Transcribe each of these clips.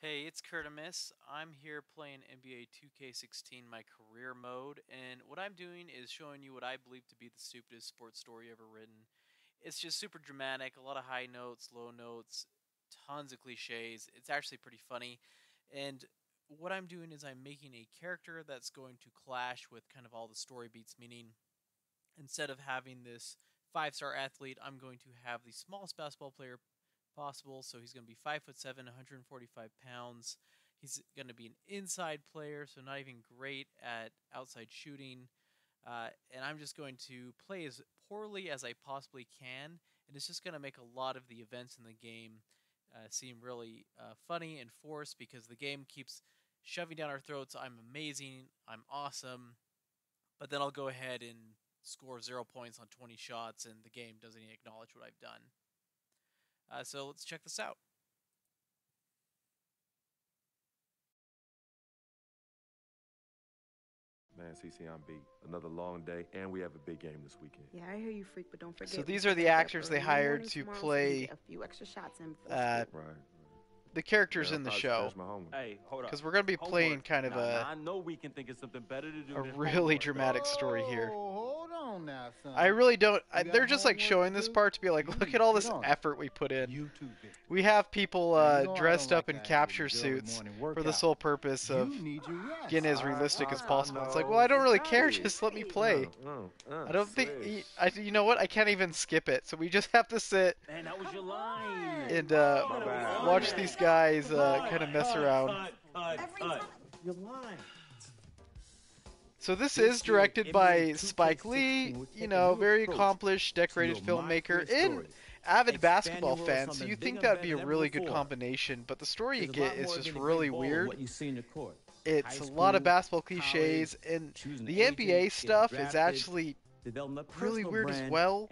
Hey, it's Kurtimus. I'm here playing NBA 2K16, my career mode, and what I'm doing is showing you what I believe to be the stupidest sports story ever written. It's just super dramatic, a lot of high notes, low notes, tons of cliches. It's actually pretty funny, and what I'm doing is I'm making a character that's going to clash with kind of all the story beats, meaning instead of having this five-star athlete, I'm going to have the smallest basketball player possible. So he's going to be 5'7", 145 pounds. He's going to be an inside player, so not even great at outside shooting. And I'm just going to play as poorly as I possibly can, and it's just going to make a lot of the events in the game seem really funny and forced because the game keeps shoving down our throats. I'm amazing. I'm awesome. But then I'll go ahead and score 0 points on 20 shots, and the game doesn't even acknowledge what I've done. So let's check this out. Man, CC, I'm beat. Another long day, and we have a big game this weekend. Yeah, I hear you, freak, but don't forget. So these are the actors they hired to play a few extra shots in Right. the characters Yeah, in the I'll show. finish my homework. Hey, hold up. Because we're going to be playing kind of I know we can think of something better to do a than really homework. dramatic story here. Hold on now, son. I really don't. You got They're just like homework showing to this do? part to be like, look at all this Get on it. effort we put in. You too, Vic. We have people Now, you know I dressed don't up like in that capture with the early suits morning for the workout. sole purpose of You need your rest. getting as realistic as possible. It's like, no, well, I don't really it's care. not. Just let me play. No, I don't think. sis. You know what? I can't even skip it. So we just have to sit Man, that was your line. and My bad. watch these guys kind of mess around. Cut. Your line. So this is directed by Spike Lee, you know, very accomplished, decorated filmmaker and avid basketball fan. So you think that'd be a really good combination, but the story you get is just really weird. It's a lot of basketball cliches, and the NBA stuff is actually really weird as well.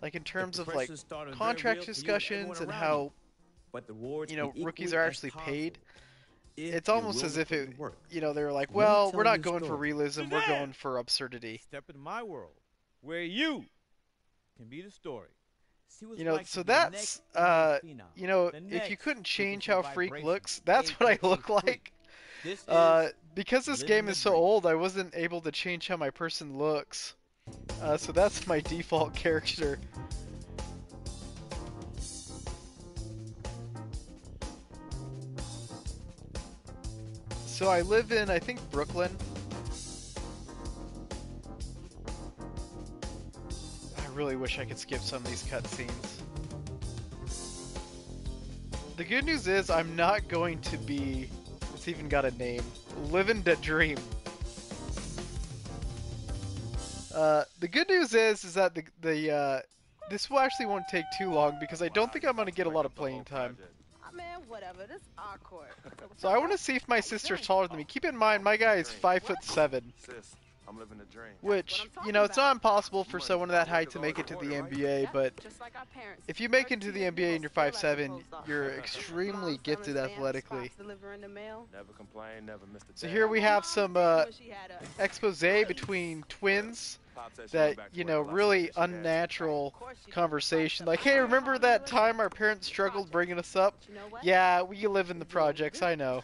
Like in terms of like contract discussions and how, you know, rookies are actually paid. It's almost as if it, you know, they're like, well, we're not going for realism, we're going for absurdity. Step into my world, where you can be the story. You know, so that's, you know, if you couldn't change how Freak looks, that's what I look like. Because this game is so old, I wasn't able to change how my person looks. So that's my default character. So I live in, I think, Brooklyn. I really wish I could skip some of these cutscenes. The good news is I'm not going to be, it's even got a name, Livin' the Dream. The good news is that this will actually won't take too long because I don't think I'm going to get a lot of playing time. Man, whatever. This is our court. So I want to see if my sister's taller than me. Keep in mind, my guy is 5'7", Sis, I'm living the dream. which, you know, it's not impossible for someone of that height to make it to the NBA, but Just like our parents. if you make it to the NBA and you're 5'7", you're extremely gifted athletically. Never complain, never missed a So day. here we have some expose between twins that, you know, really unnatural conversation. Like, hey, remember that time our parents struggled bringing us up? Yeah, we live in the projects, I know.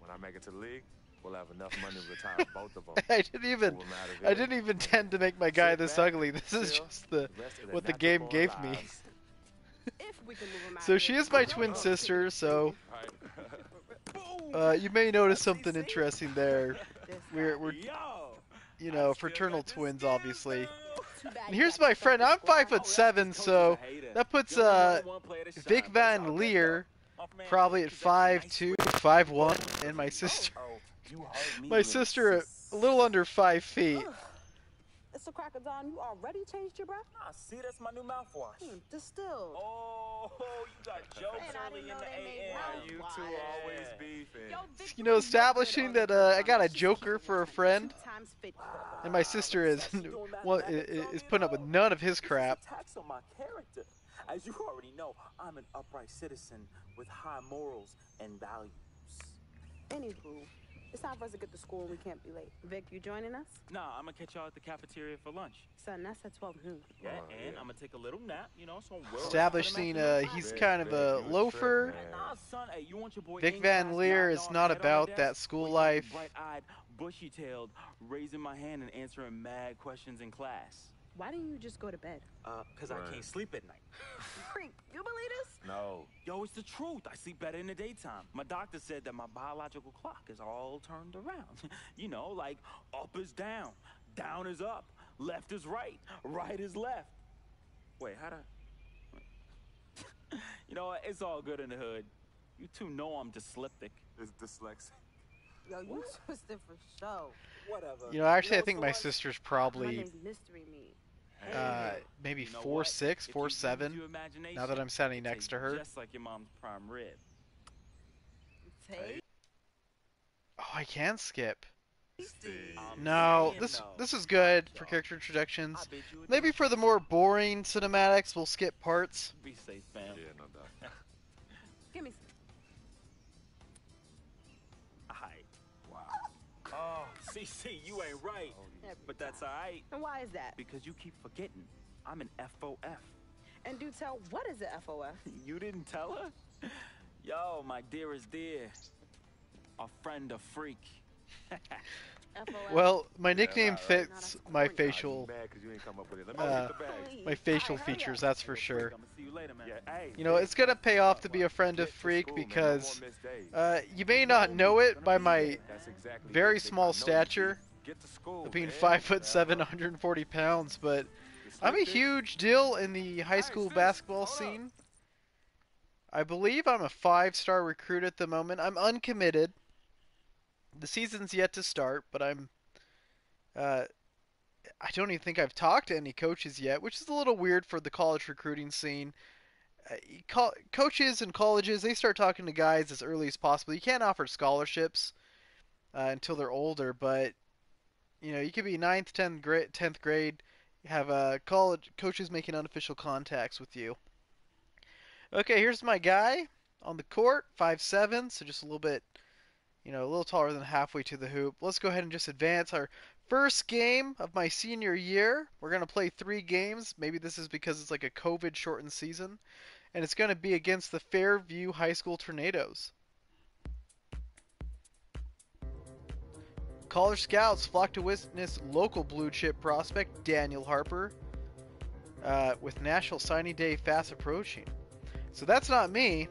When I make it to the league, we'll have enough money to retire both of them. I didn't even tend to make my guy this ugly. This is just what the game gave me. So she is my twin sister, so you may notice something interesting there. We're you know, fraternal twins, obviously. And here's my friend. I'm 5'7", so that puts Vic Van Leer probably at 5'2", 5'1", and my sister a little under 5 feet. It's a crack of dawn. You already changed your breath? Nah, see, that's my new mouthwash. Distilled. Oh, you got jokes Man, I early in didn't the know they made AM. You two always beefing. You know, establishing that I got a joker for a friend, and my sister is putting up with none of his crap. Attacks on my character. As you already know, I'm an upright citizen with high morals and values. Anywho, It's time for us to get to school and we can't be late. Vic, you joining us? Nah, I'm gonna catch y'all at the cafeteria for lunch. Son, that's at 12 noon. Yeah, and I'm gonna take a little nap, you know, so I'm well Established scene, he's kind of a loafer. Nah, son, hey, you want your boy Vic in Van class, Leer nodding is off not head on about the that desk, school or you life. bright-eyed, bushy-tailed, raising my hand and answering mad questions in class. Why didn't you just go to bed? Cause I can't sleep at night. Freak, you believe this? No. Yo, it's the truth. I sleep better in the daytime. My doctor said that my biological clock is all turned around. You know, like up is down, down is up, left is right, right is left. Wait, how'd I... You know what? It's all good in the hood. You two know I'm dyslexic. It's dyslexic. Yo, you twisted for show. Whatever. You know, actually, I think my sister's probably Monday's mystery meat. maybe You know 4'6", what? If you 4'7". use your imagination, Now that I'm standing it next tastes to her. just like your mom's prime rib. Tay? Oh, I can skip. I'm No, saying, this is good for character introductions. I bid you a Maybe for the more boring cinematics, we'll skip parts. Be safe, fam. Yeah, no doubt. Give me Alright. Wow. Oh, CC, you ain't right. But that's alright, And why is that? because you keep forgetting. I'm an FOF. And do tell, what is a FOF? You didn't tell her? Yo, my dearest dear. A friend, a freak. FOF? Well, my nickname not right. fits Not a my corny. facial Mad 'cause you ain't come up with it. Let me get the bag. my facial Alright, hurry features, up. that's for sure. I'm gonna see you later, man. Yeah, hey, You know, it's gonna pay off to be a friend of get to Freak school, man. No because more missed days. you may not know it by my That's exactly very it, Vic. I small know you stature, did. Get to school, being man. 5'7", 140 pounds, but I'm a huge deal in the high school basketball scene. I believe I'm a 5-star recruit at the moment. I'm uncommitted. The season's yet to start, but I don't even think I've talked to any coaches yet, which is a little weird for the college recruiting scene. Coaches in colleges, they start talking to guys as early as possible. You can't offer scholarships until they're older, but you know, you could be 9th, 10th grade, have college coaches making unofficial contacts with you. Okay, here's my guy on the court, 5'7", so just a little bit, you know, a little taller than halfway to the hoop. Let's go ahead and just advance our first game of my senior year. We're going to play 3 games. Maybe this is because it's like a COVID-shortened season. And it's going to be against the Fairview High School Tornadoes. College scouts flock to witness local blue chip prospect Daniel Harper with National Signing Day fast approaching. So that's not me.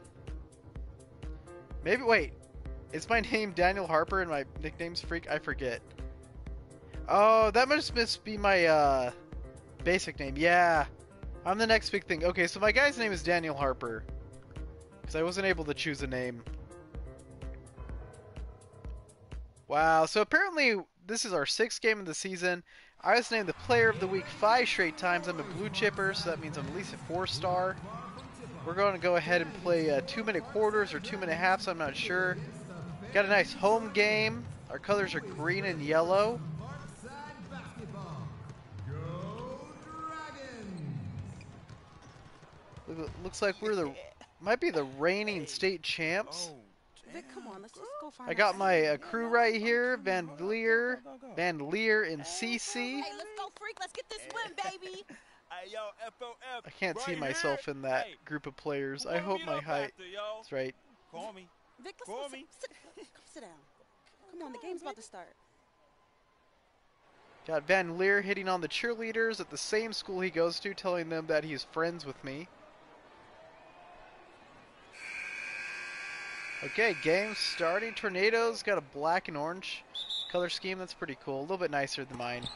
Maybe, wait. Is my name Daniel Harper and my nickname's Freak? I forget. Oh, that must be my basic name. Yeah. I'm the next big thing. Okay, so my guy's name is Daniel Harper. Because I wasn't able to choose a name. Wow, so apparently this is our 6th game of the season. I was named the Player of the Week 5 straight times. I'm a blue chipper, so that means I'm at least a 4-star. We're going to go ahead and play 2-minute quarters or 2-minute halves, I'm not sure. Got a nice home game. Our colors are green and yellow. Looks like we're might be the reigning state champs. Vic, come on, let's just go find I got out. my crew right here, Van Leer and CC. Hey, let's go, Freak. Let's get this win, baby. Hey, yo, FOF. I can't see right myself here. in that Hey, group of players. who I wanna hope meet my up height after, yo? is right. Call me. Vic, let's Call go. me. Come sit down. Come on, the game's about to start. Got Van Leer hitting on the cheerleaders at the same school he goes to, telling them that he's friends with me. Okay, game starting. Tornadoes got a black and orange color scheme. That's pretty cool. A little bit nicer than mine.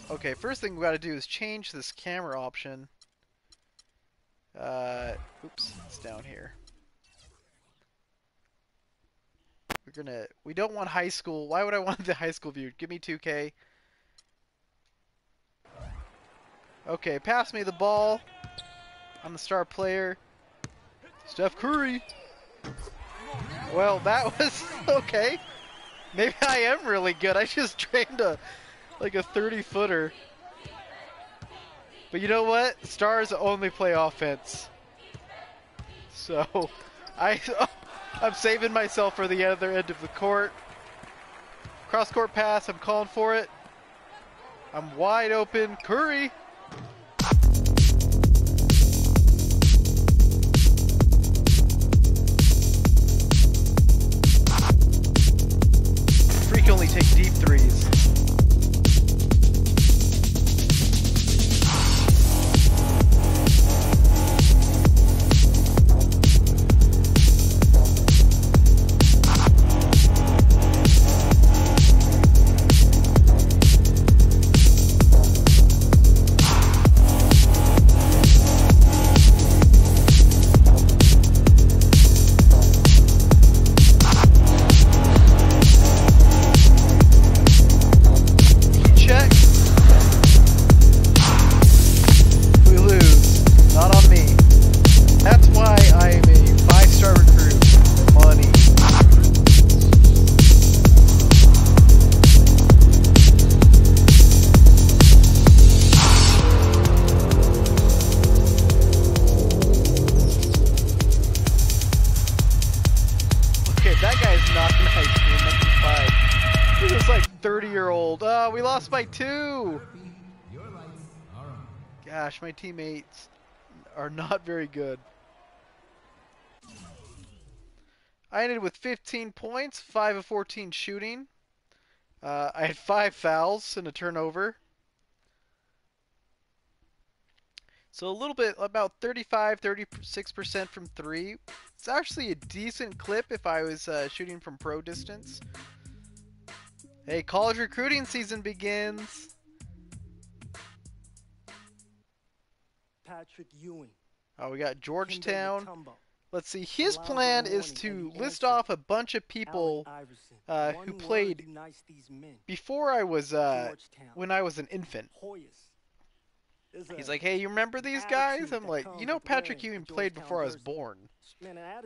Okay, first thing we got to do is change this camera option. Oops, it's down here. We don't want high school. Why would I want the high school view? Give me 2K. Okay, pass me the ball. I'm the star player. Steph Curry. Well, that was okay. Maybe I am really good. I just trained like a 30-footer. But you know what? Stars only play offense. So I'm saving myself for the other end of the court. Cross court pass. I'm calling for it. I'm wide open. Curry. Freak only take deep threes. We lost by 2. Gosh, my teammates are not very good. I ended with 15 points, 5 of 14 shooting. I had 5 fouls and a turnover. So a little bit, about 36% from 3. It's actually a decent clip if I was shooting from pro distance. Hey, college recruiting season begins. Patrick Ewing. Oh, we got Georgetown. Let's see. His plan is to list off a bunch of people who played before I was when I was an infant. He's like, hey, you remember these guys? I'm like, you know, Patrick Ewing played before I was born.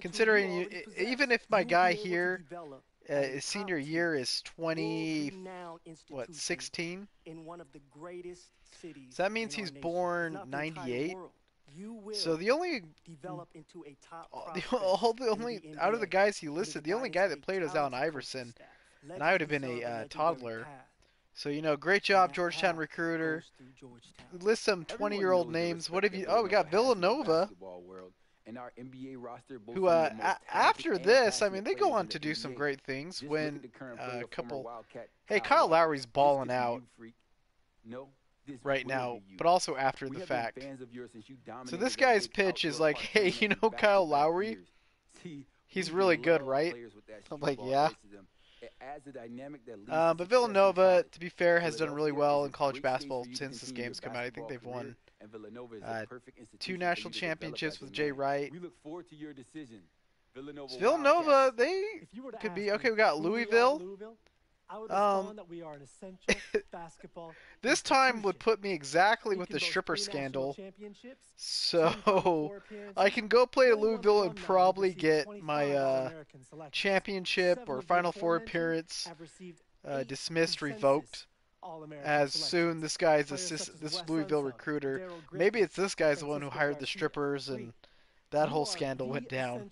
Considering even if my guy here. His senior year is 16? So that means he's born 98. So the only out of the guys he listed, the only guy that played was Allen Iverson, and I would have been a toddler. So, you know, great job, Georgetown recruiter. List some 20-year-old names. What have you? Oh, we got Villanova. And our NBA roster, who after this, I mean, they go on to do some great things. When a couple, hey, Kyle Lowry's balling out right now, but also after the fact. So this guy's pitch is like, hey, you know Kyle Lowry? He's really good, right? I'm like, yeah. But Villanova, to be fair, has done really well in college basketball since this game's come out. I think they've won 2 national championships with Jay Wright. We look forward to your decision. Villanova, they could be okay. We got Louisville. This time would put me exactly with the stripper scandal, so I can go play at Louisville and probably get my championship or Final Four appearance dismissed, revoked. As soon this guy's this Louisville recruiter, maybe it's this guy's the one who hired the strippers and that whole scandal went down.